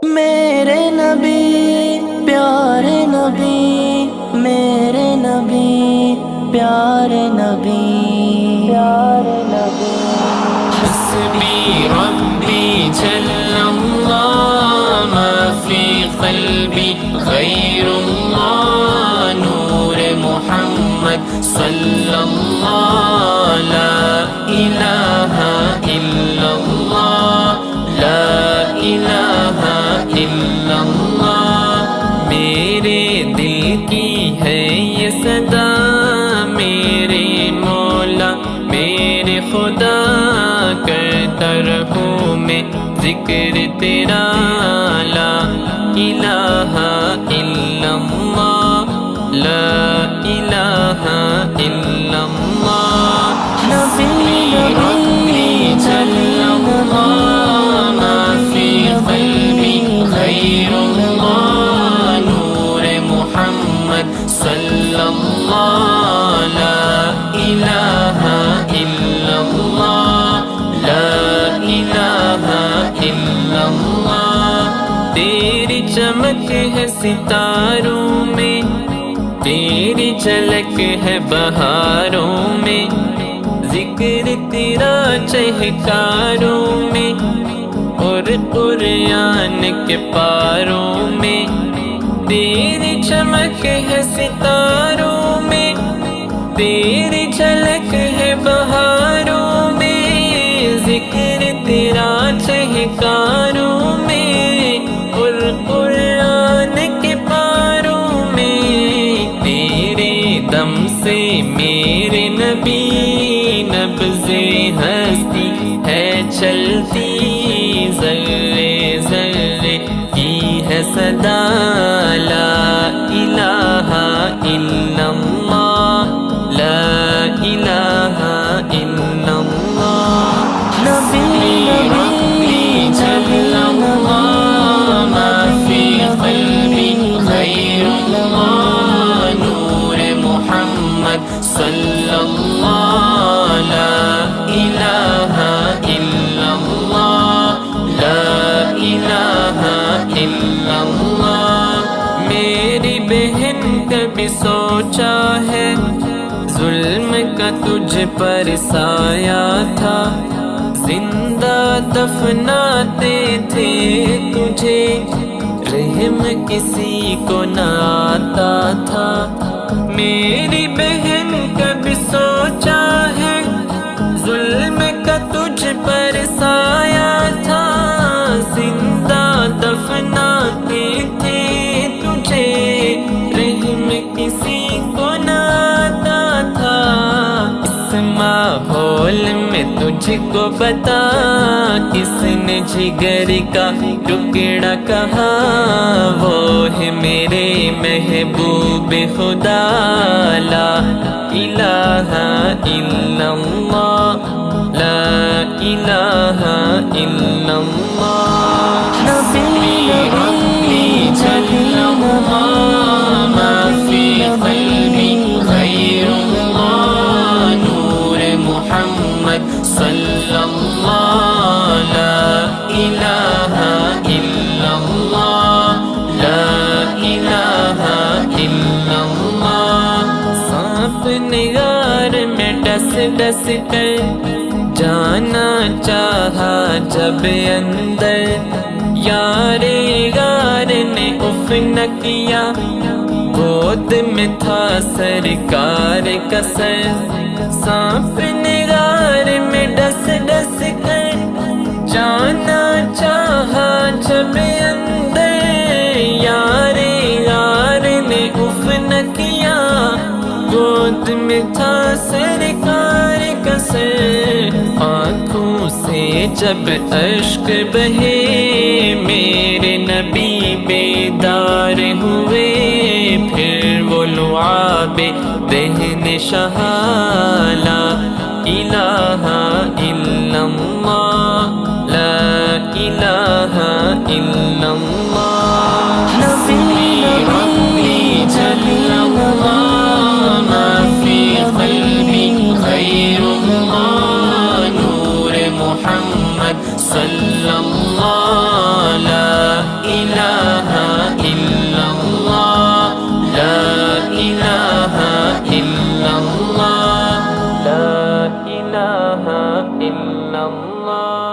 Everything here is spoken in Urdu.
میرے نبی پیارے نبی، میرے نبی پیارے نبی، پیارے نبی۔ حسبی ربی جل اللہ ما فی قلبی غیر اللہ، نور محمد صلی اللہ، لا الہ الا اللہ، لا الہ الا اللہ۔ میرے دل کی ہے یہ صدا، میرے مولا میرے خدا، کرتا رہوں میں ذکر تیرا، لا الہ الا اللہ، لا الہ الا اللہ۔ نبی ربی جل اللہ ما فی قلبی غیر اللہ، نور محمد صلی اللہ، لا الہ الا اللہ، لا الہ الا اللہ۔ تیری چمک ہے ستاروں میں، تیری جھلک ہے بہاروں میں، ذکر تیرا چہکاروں میں اور قرآن کے پاروں میں۔ تیری چمک ہے ستاروں میں، تیری جھلک ہے بہاروں میں، ذکر تیرا چہکاروں میں اور قرآن کے پاروں میں۔ تیرے دم سے میرے نبی نبض ہستی ہے چلتی، ذرے ذرے کی ہے صدا، لا الہ الا اللہ، لا الہ الا اللہ۔ نبی ربی جل اللہ ما فی قلبی غیر اللہ، نور محمد صلی اللہ، لا الہ الا اللہ، لا الہ الا اللہ۔ میری بہن کبھی سوچا ہے ظلم کا تجھ پر سایہ تھا، زندہ دفناتے تھے تجھے، رحم کسی کو نہ آتا تھا۔ میری بہن کبھی سوچا ہے ظلم کا تجھ پر سایہ تھا، زندہ دفناتے تھے تجھے، رحم کسی کو نہ آتا تھا۔ اس ماحول میں تجھ کو بتا، کس نے جگر کا ٹکڑا کہا، وہ ہے میرے محبوب خدا، لا الہ الا اللہ، لا الہ الا اللہ۔ نبی ربی جل اللہ ما فی قلبی غیر اللہ، نور محمد صلی اللہ، لا الہ الا اللہ، لا الہ الا اللہ۔ سانپ نگار میں ڈس ڈس کر جانا چاہا جب اندر، یار غار نے اف نہ کیا، گود میں تھا سرکار کا سر۔ سانپ نگار میں ڈس ڈس کر جانا چاہا جب اندر، یار غار نے اف نہ کیا، گود میں تھا سرکار کا سر۔ آنکھوں سے جب اشک بہے میرے نبی بیدار ہوئے، پھر وہ لعاب دہن شہا، لا الہ الا اللہ، لا الہ الا اللہ۔ نبی ربی جل اللہ ما فی قلبی غیر اللہ، نور محمد صلی اللہ، لا إلا الله